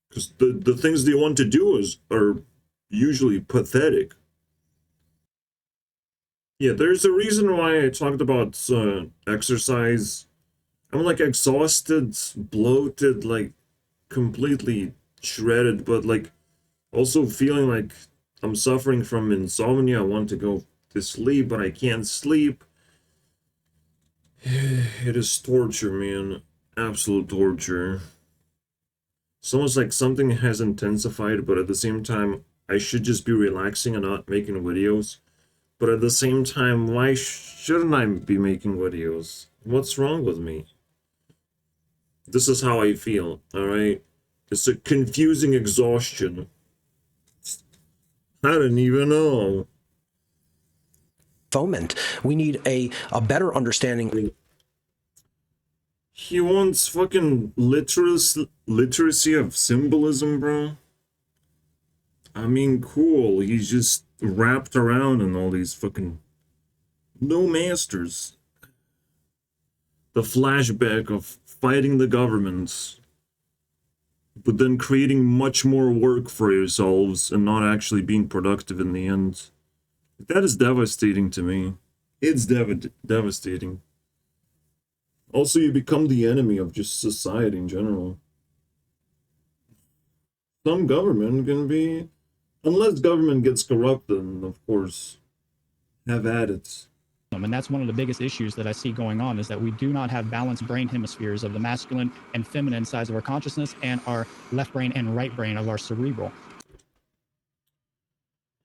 Because the things they want to do are usually pathetic. Yeah, there's a reason why I talked about exercise. I'm like exhausted, bloated, like completely shredded, but like also feeling like I'm suffering from insomnia. I want to go to sleep, but I can't sleep. It is torture, man. Absolute torture. It's almost like something has intensified, but at the same time, I should just be relaxing and not making videos. But at the same time, why shouldn't I be making videos? What's wrong with me? This is how I feel, alright? It's a confusing exhaustion. I don't even know. Foment. We need a better He wants fucking literacy of symbolism, bro. I mean, cool. He's just wrapped around in all these fucking no masters. The flashback of fighting the governments, but then creating much more work for yourselves and not actually being productive in the end. That is devastating to me. It's devastating. Also, you become the enemy of just society in general. Some government can be, unless government gets corrupt, then of course, have at it. And that's one of the biggest issues that I see going on, is that we do not have balanced brain hemispheres of the masculine and feminine sides of our consciousness and our left brain and right brain of our cerebral.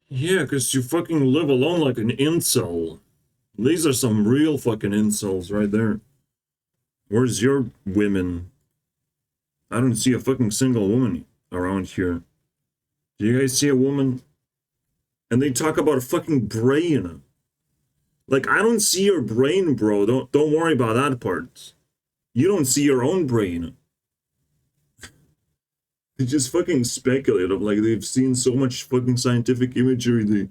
Yeah, because you fucking live alone like an incel. These are some real fucking incels right there. Where's your women? I don't see a fucking single woman around here. Do you guys see a woman? And they talk about a fucking brain. Like, I don't see your brain, bro. Don't worry about that part. You don't see your own brain. They just fucking speculative. Like, they've seen so much fucking scientific imagery. They're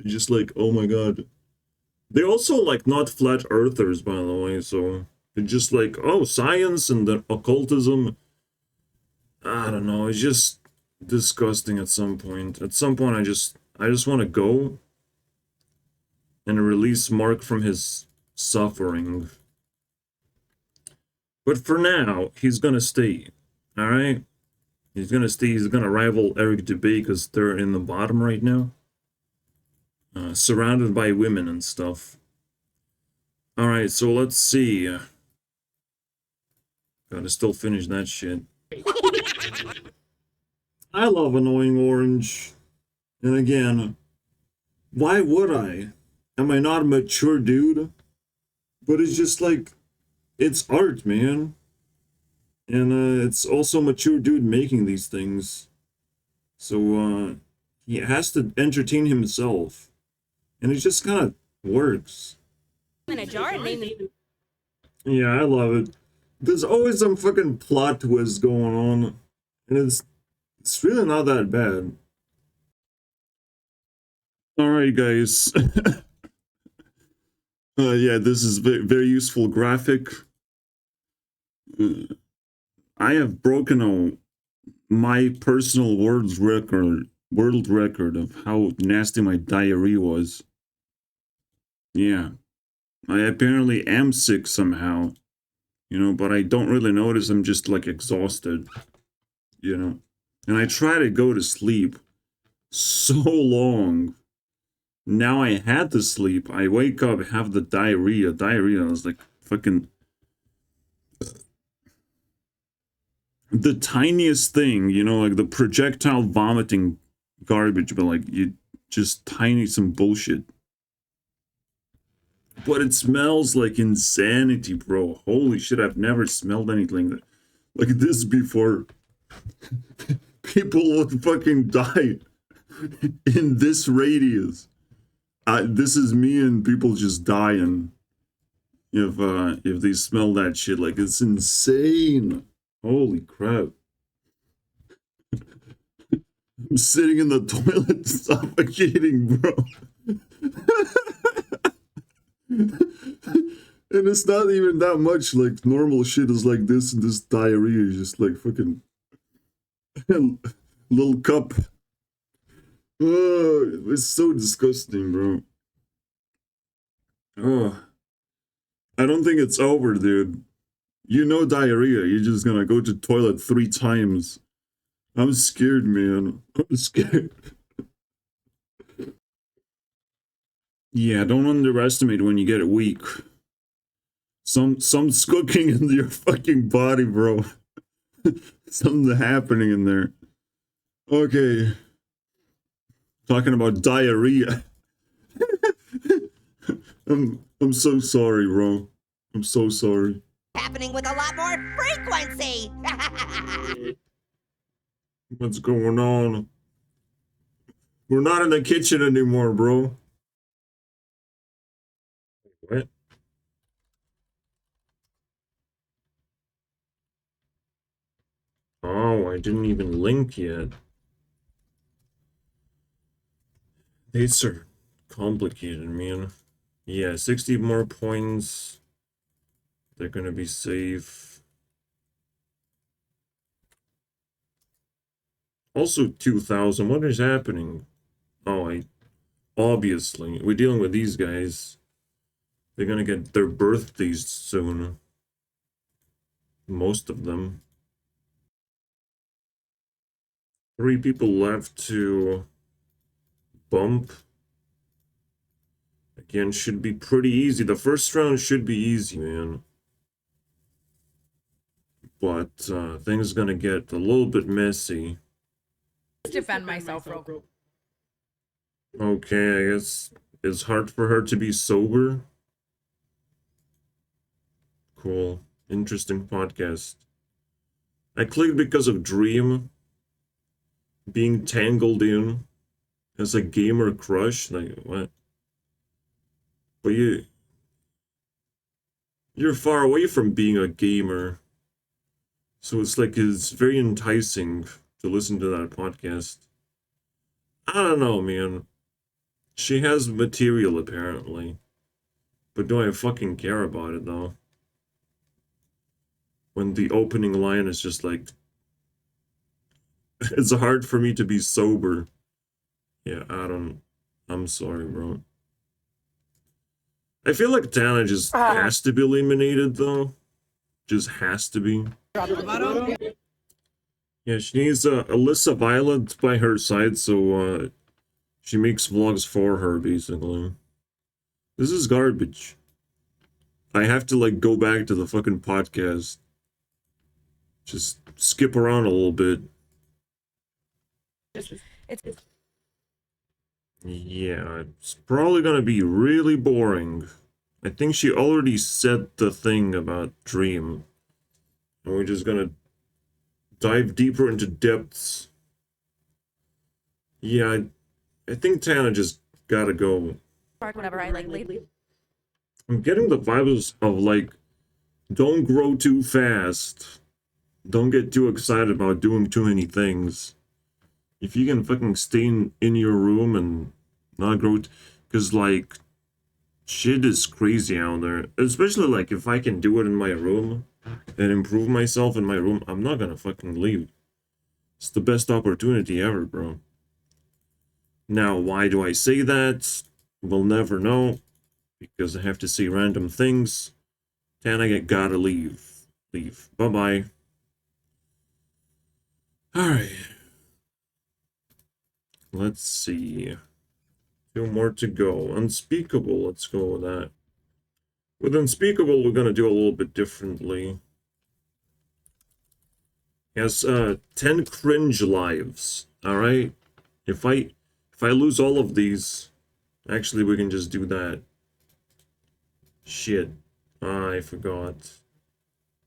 just like, oh my god. They're also, like, not flat earthers, by the way, so... They're just like, oh, science and the occultism. I don't know. It's just disgusting at some point. At some point, I just want to go and release Mark from his suffering. But for now, he's gonna stay. Alright? He's gonna stay. He's gonna rival Eric Dubay because they're in the bottom right now. Surrounded by women and stuff. Alright, so let's see. Gotta still finish that shit. I love Annoying Orange. And again, why would I? Am I not a mature dude? But it's just like, it's art, man. And it's also a mature dude making these things. So he has to entertain himself. And it just kind of works. In a jar and name them. Yeah, I love it. There's always some fucking plot twist going on. And it's really not that bad. Alright, guys. Yeah, this is very useful graphic. I have broken my personal world record of how nasty my diarrhea was. Yeah. I apparently am sick somehow. You know, but I don't really notice. I'm just like exhausted. You know. And I try to go to sleep so long. Now I had to sleep. I wake up, have the diarrhea. I was like fucking... The tiniest thing, you know, like the projectile vomiting garbage, but like you just tiny some bullshit. But it smells like insanity, bro. Holy shit, I've never smelled anything like this before. People would fucking die in this radius. This is me and people just dying if they smell that shit. Like, it's insane. Holy crap. I'm sitting in the toilet suffocating, bro. And it's not even that much. Like, normal shit is like this, and this diarrhea is just like fucking little cup. Oh, it's so disgusting, bro. Oh, I don't think it's over, dude. You know diarrhea. You're just gonna go to the toilet 3 times. I'm scared, man. I'm scared. Yeah, don't underestimate when you get weak. Something's cooking in your fucking body, bro. Something's happening in there. Okay. Talking about diarrhea. I'm so sorry, bro. I'm so sorry. Happening with a lot more frequency. What's going on? We're not in the kitchen anymore, bro. What? Oh, I didn't even link yet. These are complicated, man. Yeah, 60 more points. They're gonna be safe. Also 2,000. What is happening? Oh, obviously. We're dealing with these guys. They're gonna get their birthdays soon. Most of them. 3 people left to bump. Again, should be pretty easy. The first round should be easy, man. But things gonna get a little bit messy. Defend myself real quick. Okay, I guess it's hard for her to be sober. Cool. Interesting podcast. I clicked because of Dream being tangled in as a gamer crush. Like, what? But you're far away from being a gamer. So it's like, it's very enticing to listen to that podcast. I don't know, man. She has material, apparently. But do I fucking care about it, though? When the opening line is just like, it's hard for me to be sober. Yeah, I'm sorry, bro. I feel like Tana just has to be eliminated, though. Just has to be. Yeah, she needs Alyssa Violet by her side, so she makes vlogs for her, basically. This is garbage. I have to, like, go back to the fucking podcast. Just skip around a little bit. Yeah, it's probably gonna be really boring. I think she already said the thing about Dream. And we're just gonna dive deeper into depths. Yeah, I think Tana just gotta go. Whenever I like lately. I'm getting the vibes of like, don't grow too fast. Don't get too excited about doing too many things. If you can fucking stay in your room and not grow, because like, shit is crazy out there. Especially like if I can do it in my room and improve myself in my room, I'm not gonna fucking leave. It's the best opportunity ever, bro. Now, why do I say that? We'll never know, because I have to say random things. Tana, gotta leave. Leave. Bye-bye. Alright. Let's see. 2 more to go. Unspeakable, let's go with that. With Unspeakable, we're gonna do a little bit differently. He has 10 cringe lives. Alright? If I lose all of these, actually we can just do that. Shit. I forgot.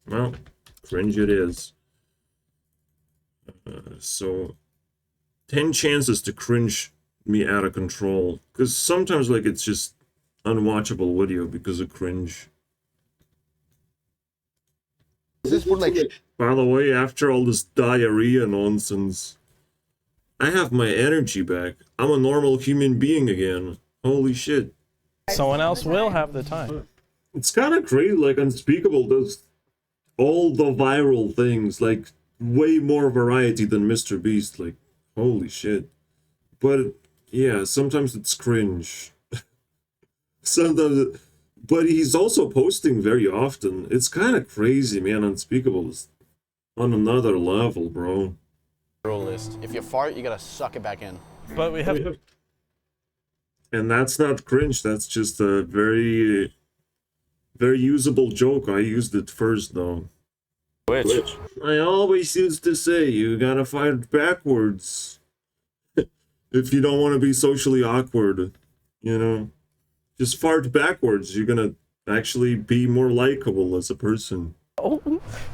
Well, cringe it is. So 10 chances to cringe me out of control, because sometimes like it's just unwatchable video because of cringe. Is this for like? By the way, after all this diarrhea nonsense, I have my energy back. I'm a normal human being again. Holy shit. Someone else will have the time. It's kind of crazy, like Unspeakable does all the viral things, like way more variety than Mr. Beast, like holy shit. But yeah, sometimes it's cringe. Sometimes, but he's also posting very often. It's kind of crazy, man. Unspeakable is on another level, bro. List. If you fart, you gotta suck it back in. But we have. And that's not cringe. That's just a very, very usable joke. I used it first, though. Which? I always used to say you gotta fart backwards if you don't want to be socially awkward. You know, just fart backwards. You're gonna actually be more likable as a person. Oh,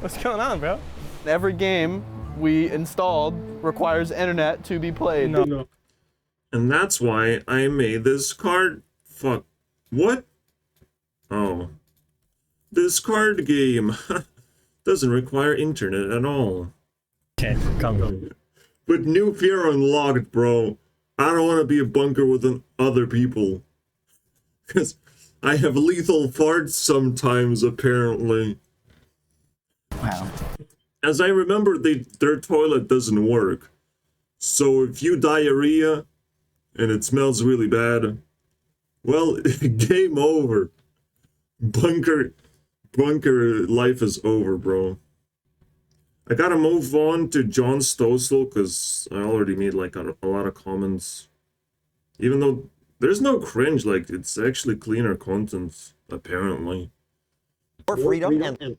what's going on, bro? Every game we installed requires internet to be played. No. And that's why I made this card. Fuck. What? Oh. This card game doesn't require internet at all. Okay, come. But new fear unlocked, bro. I don't want to be a bunker with other people. Because I have lethal farts sometimes, apparently. Wow. As I remember, their toilet doesn't work. So if you diarrhea and it smells really bad, well, game over. Bunker life is over, bro. I gotta move on to John Stossel because I already made like a lot of comments. Even though there's no cringe, like it's actually cleaner content, apparently. More freedom and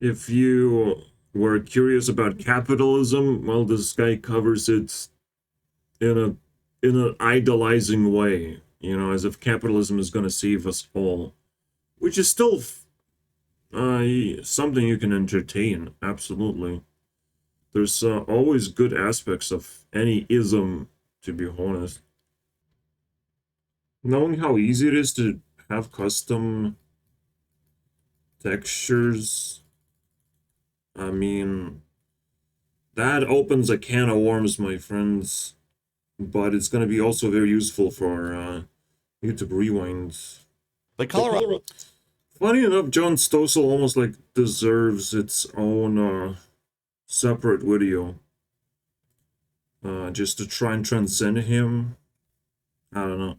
If you were curious about capitalism, well, this guy covers it in an idolizing way, you know, as if capitalism is gonna save us all, which is still something you can entertain, absolutely. There's always good aspects of any ism, to be honest. Knowing how easy it is to have custom textures, I mean, that opens a can of worms, my friends. But it's going to be also very useful for YouTube Rewinds. The Colorado. Funny enough, John Stossel almost like deserves its own separate video. Just to try and transcend him. I don't know.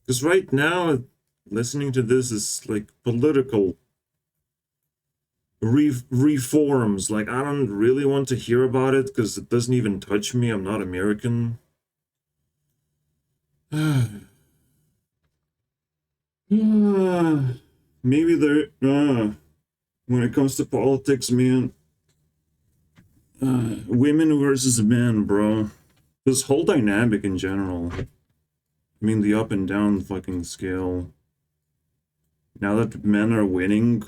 Because right now, listening to this is like political reforms. Like, I don't really want to hear about it because it doesn't even touch me. I'm not American. Maybe there, when it comes to politics, man, women versus men, bro. This whole dynamic in general. I mean, the up and down fucking scale. Now that men are winning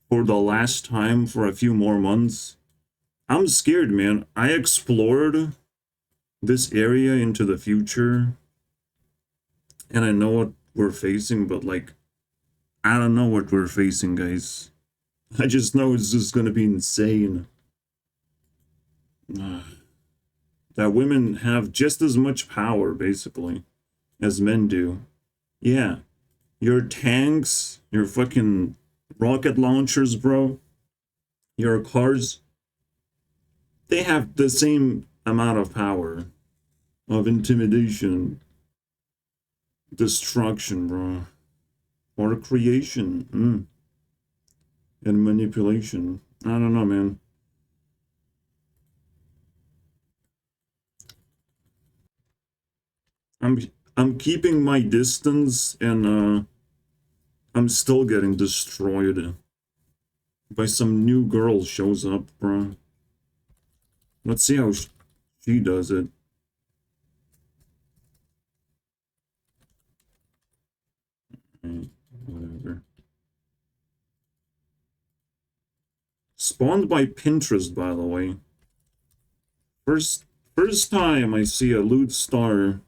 for the last time for a few more months, I'm scared, man. I explored this area into the future, and I know what we're facing, but like, I don't know what we're facing, guys. I just know it's just gonna be insane. That women have just as much power, basically, as men do. Yeah. Your tanks, your fucking rocket launchers, bro, your cars, they have the same amount of power of intimidation, destruction, bro, or creation, and manipulation. I don't know, man. I'm keeping my distance, and I'm still getting destroyed by some new girl shows up, bro. Let's see how she does it. Whatever. Spawned by Pinterest, by the way. First time I see a loot star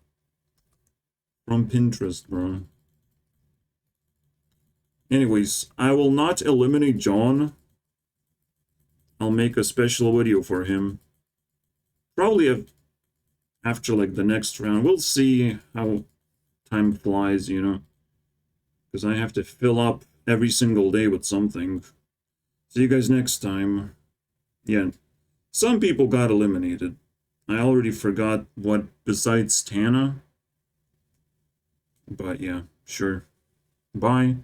from Pinterest, bro. Anyways, I will not eliminate John. I'll make a special video for him. Probably after like the next round. We'll see how time flies, you know. Because I have to fill up every single day with something. See you guys next time. Yeah, some people got eliminated. I already forgot what besides Tana. But yeah, sure. Bye.